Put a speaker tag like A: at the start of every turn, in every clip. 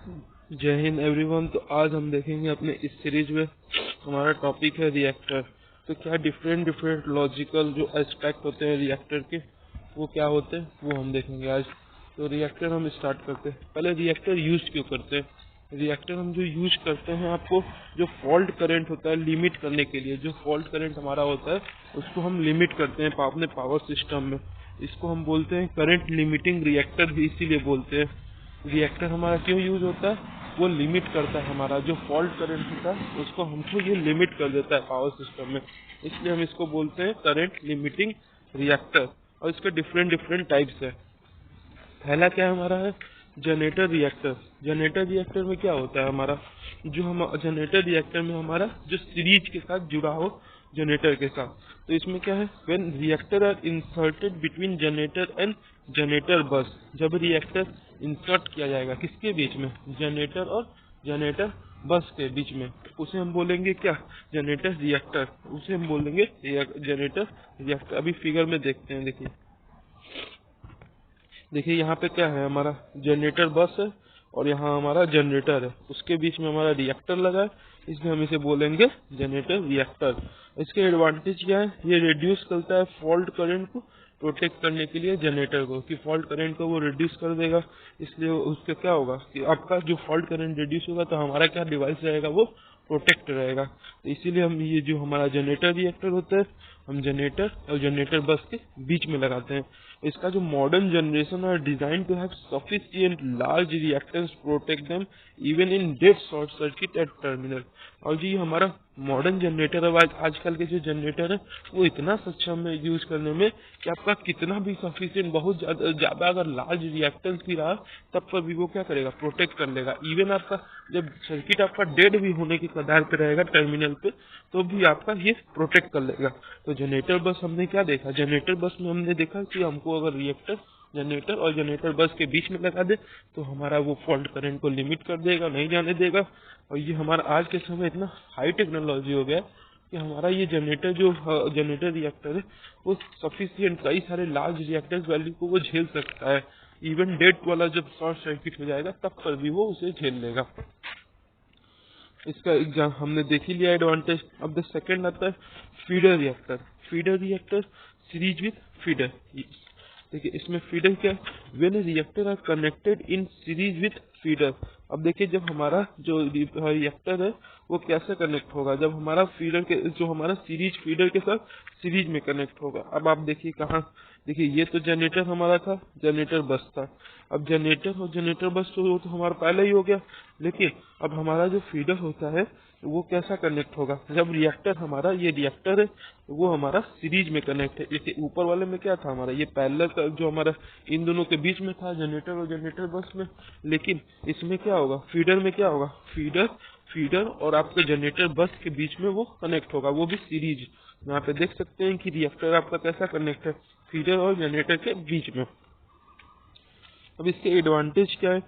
A: जय हिंद एवरीवन। तो आज हम देखेंगे अपने इस सीरीज में हमारा टॉपिक है रिएक्टर। तो क्या डिफरेंट डिफरेंट लॉजिकल जो एस्पेक्ट होते हैं रिएक्टर के, वो क्या होते हैं वो हम देखेंगे आज। तो रिएक्टर हम स्टार्ट करते हैं। पहले रिएक्टर यूज क्यों करते हैं। रिएक्टर हम जो यूज करते हैं, आपको जो फॉल्ट करंट होता है लिमिट करने के लिए, जो फॉल्ट करंट हमारा होता है उसको हम लिमिट करते हैं अपने पावर सिस्टम में। इसको हम बोलते हैं करंट लिमिटिंग रिएक्टर भी इसीलिए बोलते हैं। रिएक्टर हमारा क्यों यूज होता है, वो लिमिट करता है हमारा जो फॉल्ट करंट होता है उसको हमको ये लिमिट कर देता है पावर सिस्टम में। इसलिए हम इसको बोलते हैं करंट लिमिटिंग रिएक्टर। और इसके डिफरेंट डिफरेंट टाइप्स है। पहला क्या हमारा है, जनरेटर रिएक्टर। जनरेटर रिएक्टर में क्या होता है हमारा, जो हम जनरेटर रिएक्टर में हमारा जो सीरीज के साथ जुड़ा हो जनरेटर के साथ। तो इसमें क्या है, when reactor are inserted between generator and generator bus. जब रिएक्टर इंसर्ट किया जाएगा किसके बीच में, जनरेटर और जनरेटर बस के बीच में, उसे हम बोलेंगे क्या, जनरेटर रिएक्टर। उसे हम बोलेंगे जनरेटर रिएक्टर। अभी फिगर में देखते हैं। देखिए यहाँ पे क्या है, हमारा जनरेटर बस है और यहाँ हमारा जनरेटर है, उसके बीच में हमारा रिएक्टर लगा है, इसलिए हम इसे बोलेंगे जनरेटर रिएक्टर। इसके एडवांटेज क्या है, ये रिड्यूस करता है फॉल्ट करंट को प्रोटेक्ट करने के लिए जनरेटर को, कि फॉल्ट करंट को वो रिड्यूस कर देगा। इसलिए उसके क्या होगा कि आपका जो फॉल्ट करंट रिड्यूस होगा तो हमारा क्या डिवाइस रहेगा, वो प्रोटेक्ट रहेगा। तो इसीलिए हम ये जो हमारा जनरेटर रिएक्टर होता है, हम जनरेटर और जनरेटर बस के बीच में लगाते हैं। इसका जो modern generation are design to have sufficient large reactors protect them even in dead short circuit at terminal. और जी हमारा मॉडर्न जनरेटर है, आजकल के जो जनरेटर है वो इतना सक्षम है यूज करने में कि आपका कितना भी सफिशिएंट बहुत ज्यादा अगर लार्ज रिएक्टेंस भी रहा तब पर भी वो क्या करेगा, प्रोटेक्ट कर लेगा। इवन आपका जब सर्किट आपका डेड भी होने की कगार पे रहेगा टर्मिनल पे, तो भी आपका ये प्रोटेक्ट कर लेगा। तो जनरेटर बस हमने क्या देखा, जनरेटर बस में हमने देखा कि हमको अगर रिएक्टर जनरेटर और जनरेटर बस के बीच में लगा दे तो हमारा वो फॉल्ट करंट को लिमिट कर देगा, नहीं जाने देगा। और ये हमारा आज के समय इतना हाई टेक्नोलॉजी हो गया है कि हमारा ये जनरेटर जो जनरेटर रिएक्टर है वो सफिशिएंट कई सारे लार्ज रिएक्टर्स वैल्यू को वो झेल सकता है। इवन डेट वाला जब शॉर्ट सर्किट हो जाएगा तब पर भी वो उसे झेल लेगा। इसका एग्जाम हमने देख ही लिया एडवांटेज। अब द सेकंड आता है feeder reactor. Feeder reactor series with feeder. देखिए इसमें फीडर क्या है, when reactor are connected in series with feeder. अब देखिए जब हमारा जो रिएक्टर है वो कैसे कनेक्ट होगा, जब हमारा फीडर के जो हमारा सीरीज फीडर के साथ सीरीज में कनेक्ट होगा। अब आप देखिए कहाँ, देखिए ये तो जनरेटर हमारा था, जनरेटर बस था। अब जनरेटर और जनरेटर बस तो वो तो हमारा पहले ही हो गया, लेकिन अब हमारा जो फीडर होता है वो कैसा कनेक्ट होगा, जब रिएक्टर हमारा ये रिएक्टर है वो हमारा सीरीज में कनेक्ट है। जैसे ऊपर वाले में क्या था हमारा, ये पैरेलल का जो हमारा इन दोनों के बीच में था जनरेटर और जनरेटर बस में, लेकिन इसमें क्या होगा, फीडर में क्या होगा, फीडर फीडर और आपके जनरेटर बस के बीच में वो कनेक्ट होगा, वो भी सीरीज। यहाँ पे देख सकते हैं कि रिएक्टर आपका कैसा कनेक्ट है, फीडर और जनरेटर के बीच में। अब इसके एडवांटेज क्या है,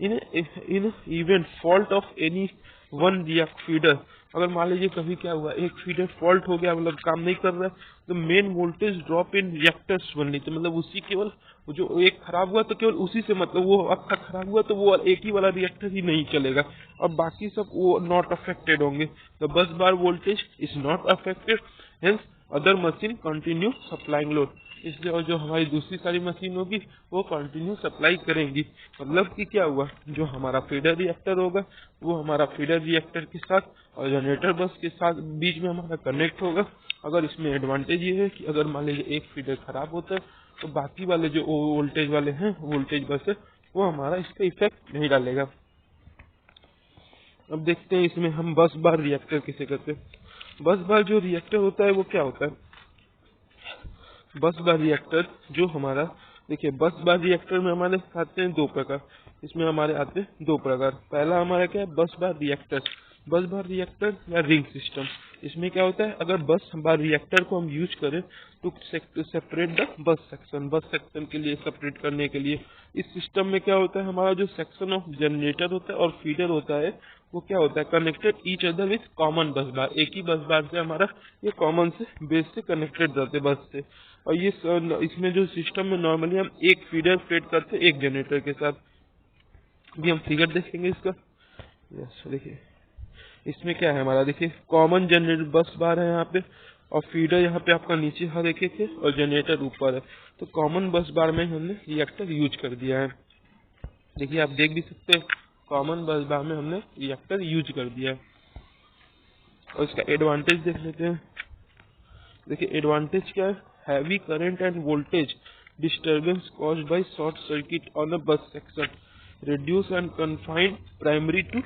A: in in event fault of any one react feeder. अगर मान लीजिए कभी क्या हुआ, एक फीडर फॉल्ट हो गया, मतलब काम नहीं कर रहा है, तो main voltage drop in reactors बनली, तो मतलब उसी केवल जो एक खराब हुआ तो केवल उसी से, मतलब वो आपका खराब हुआ तो वो एक ही वाला रिएक्टर ही नहीं चलेगा और बाकी सब वो नॉट अफेक्टेड होंगे। The bus bar voltage is not affected, hence other machine continue supplying load. इसलिए और जो हमारी दूसरी सारी मशीन होगी वो कंटिन्यू सप्लाई करेंगी। मतलब कि क्या हुआ, जो हमारा फीडर रिएक्टर होगा वो हमारा फीडर रिएक्टर के साथ और जनरेटर बस के साथ बीच में हमारा कनेक्ट होगा। अगर इसमें एडवांटेज ये है कि अगर मान लीजिए एक फीडर खराब होता है तो बाकी वाले जो वोल्टेज वाले हैं, वोल्टेज बस है, वो हमारा इसका इफेक्ट नहीं डालेगा। अब देखते हैं इसमें हम बस बार रिएक्टर किसे कहते हैं। बस बार जो रिएक्टर होता है वो क्या होता है, बस बार रिएक्टर जो हमारा, देखिए बस बार रिएक्टर में हमारे आते हैं दो प्रकार, इसमें हमारे आते हैं दो प्रकार। पहला हमारा क्या है, बस बार रिएक्टर। बस बार रिएक्टर या रिंग सिस्टम। इसमें क्या होता है, अगर बस बार रिएक्टर को हम यूज करें तो सेपरेट द बस सेक्शन, बस सेक्शन के लिए सेपरेट करने के लिए इस सिस्टम में क्या होता है, हमारा जो सेक्शन ऑफ जनरेटर होता है और फीडर होता है वो क्या होता है, connected each other with common बस बार। एक ही बस बार से हमारा ये कॉमन से बेस से कनेक्टेड रहते बस से। और ये इसमें जो सिस्टम में नॉर्मली हम एक फीडर फेड करते हैं एक जनरेटर के साथ। भी हम फिगर देखेंगे इसका। यस देखिए इसमें क्या है हमारा, देखिए कॉमन जनरेटर बस बार है यहाँ पे, और फीडर यहाँ पे आपका नीचे है देखिए थे, और जनरेटर ऊपर है। तो कॉमन बस बार में हमने रिएक्टर यूज कर दिया है। देखिए आप देख भी सकते हैं कॉमन बस बार में हमने रिएक्टर यूज कर दिया है। और इसका एडवांटेज देख लेते हैं। देखिए एडवांटेज क्या है, heavy current end voltage disturbance caused by short circuit on a बस section, reduce and confine primary to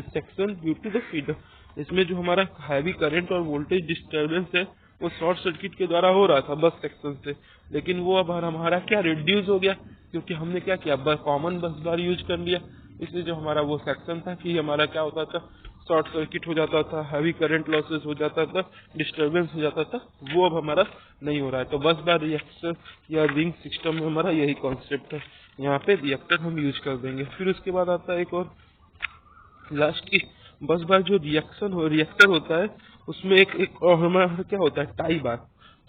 A: section due to the feeder। इसमें जो हमारा हैवी करंट और वोल्टेज डिस्टर्बेंस है वो शॉर्ट सर्किट के द्वारा हो रहा था बस सेक्शन से, लेकिन वो अब हमारा क्या रिड्यूस हो गया, क्योंकि हमने क्या किया कॉमन बस बार यूज कर लिया। इसलिए जो हमारा वो सेक्शन था कि हमारा क्या होता था, शॉर्ट सर्किट हो जाता था, हैवी करंट लॉसेस हो जाता था, डिस्टर्बेंस हो जाता था, वो अब हमारा नहीं हो रहा है। तो बस बार रिएक्टर या रिंग सिस्टम में हमारा यही कॉन्सेप्ट है, यहाँ पे रिएक्टर हम यूज कर देंगे। फिर उसके बाद आता है एक और लास्ट की बस बार जो रिएक्टर होता है उसमें एक और हमारा क्या होता है टाई बार।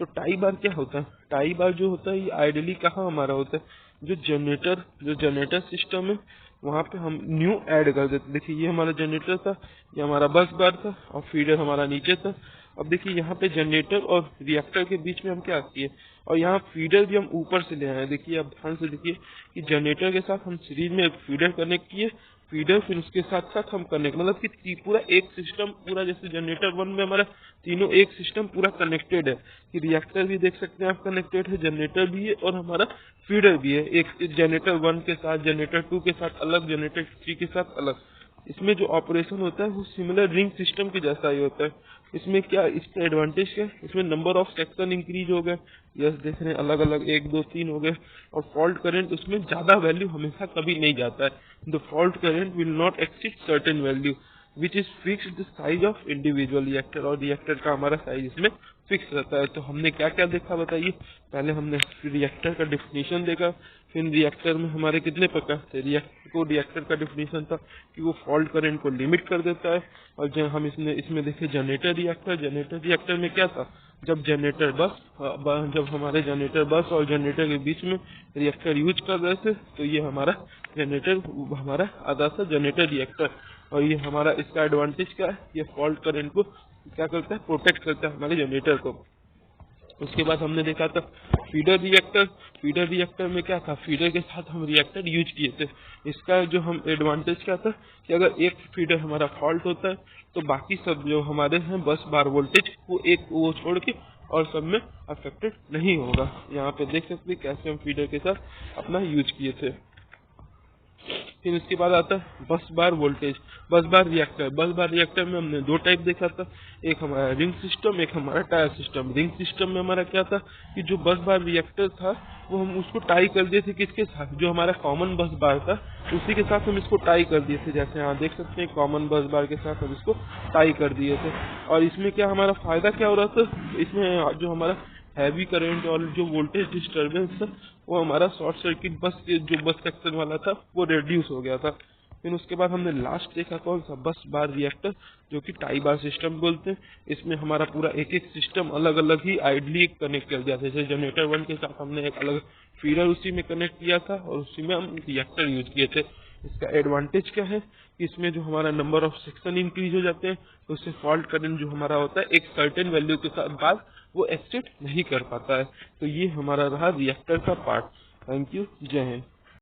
A: तो टाई बार क्या होता है, टाई बार जो होता है ये आइडियली कहाँ हमारा होता है, जो जनरेटर सिस्टम है वहाँ पे हम न्यू ऐड कर देते। देखिए ये हमारा जनरेटर था, ये हमारा बस बार था, और फीडर हमारा नीचे था। अब देखिए यहाँ पे जनरेटर और रिएक्टर के बीच में हम क्या किए, और यहाँ फीडर भी हम ऊपर से ले आए हैं। देखिए आप ध्यान से देखिए कि जनरेटर के साथ हम सीरीज में एक फीडर कनेक्ट किए, फीडर फिर उसके साथ साथ हम कनेक्ट, मतलब कि पूरा एक सिस्टम पूरा, जैसे जनरेटर 1 में हमारा तीनों एक सिस्टम पूरा कनेक्टेड है, कि रिएक्टर भी देख सकते हैं आप कनेक्टेड है, जनरेटर भी है और हमारा फीडर भी है। एक जनरेटर 1 के साथ, जनरेटर 2 के साथ अलग, जनरेटर 3 के साथ अलग। इसमें जो ऑपरेशन होता है वो सिमिलर रिंग सिस्टम के जैसा ही होता है। इसमें क्या, इसका एडवांटेज क्या है, इसमें नंबर ऑफ सेक्शन इंक्रीज हो गए, यस देख रहे हैं अलग अलग 1 2 3 हो गए। और फॉल्ट करंट उसमें ज्यादा वैल्यू हमेशा कभी नहीं जाता है। The fault current will not exceed certain value which is fix the size of individual reactor, और रिएक्टर का हमारा साइज इसमें फिक्स रहता है। तो हमने क्या क्या देखा बताइए, पहले हमने रिएक्टर का डिफिनीशन देखा, फिर रिएक्टर में हमारे कितने प्रकार थे, रिएक्टर का डिफिनीशन था कि वो फॉल्ट करंट को लिमिट कर देता है। और जब हम इसमें देखे जनरेटर रिएक्टर में क्या था, जब हमारे जनरेटर बस और जनरेटर के बीच में रिएक्टर यूज कर रहे थे, तो ये हमारा आधा सा जनरेटर रिएक्टर। और ये हमारा इसका एडवांटेज क्या है, ये फॉल्ट करंट को क्या करता है, प्रोटेक्ट करता है हमारे जनरेटर को। उसके बाद हमने देखा था फीडर रिएक्टर में क्या था, फीडर के साथ हम रिएक्टर यूज किए थे। इसका जो हम एडवांटेज क्या था कि अगर एक फीडर हमारा फॉल्ट होता है तो बाकी सब जो हमारे हैं बस बार वोल्टेज वो छोड़ के और सब में अफेक्टेड नहीं होगा। यहाँ पे देख सकते हैं कैसे हम फीडर के साथ अपना यूज किए थे। फिर उसके बाद आता है बस बार रिएक्टर में हमने 2 टाइप देखा था, एक हमारा रिंग सिस्टम, एक हमारा टायर सिस्टम। रिंग सिस्टम में हमारा क्या था कि जो बस बार रिएक्टर था वो हम उसको टाई कर दिए थे किसके साथ, जो हमारा कॉमन बस बार था उसी के साथ हम इसको टाई कर दिए थे। जैसे यहाँ देख सकते हैं कॉमन बस बार के साथ हम इसको टाई कर दिए थे। और इसमें क्या हमारा फायदा क्या हो रहा था, इसमें जो हमारा हैवी करंट और जो वोल्टेज डिस्टर्बेंस था वो हमारा शॉर्ट सर्किट जो बस सेक्शन वाला था वो रिड्यूस हो गया था। फिर उसके बाद हमने लास्ट देखा कौन सा, बस बार रिएक्टर, जो कि टाई बार सिस्टम बोलते हैं। इसमें हमारा पूरा एक एक सिस्टम अलग अलग ही आइडली कनेक्ट कर दिया था। जैसे जनरेटर 1 के साथ हमने एक अलग फीडर उसी में कनेक्ट किया था और उसी में हम रिएक्टर यूज किए थे। इसका एडवांटेज क्या है कि इसमें जो हमारा नंबर ऑफ सेक्शन इंक्रीज हो जाते हैं, तो उससे फॉल्ट करंट जो हमारा होता है एक सर्टेन वैल्यू के साथ बाद वो एक्सेप्ट नहीं कर पाता है। तो ये हमारा रहा रिएक्टर का पार्ट। थैंक यू, जय हिंद।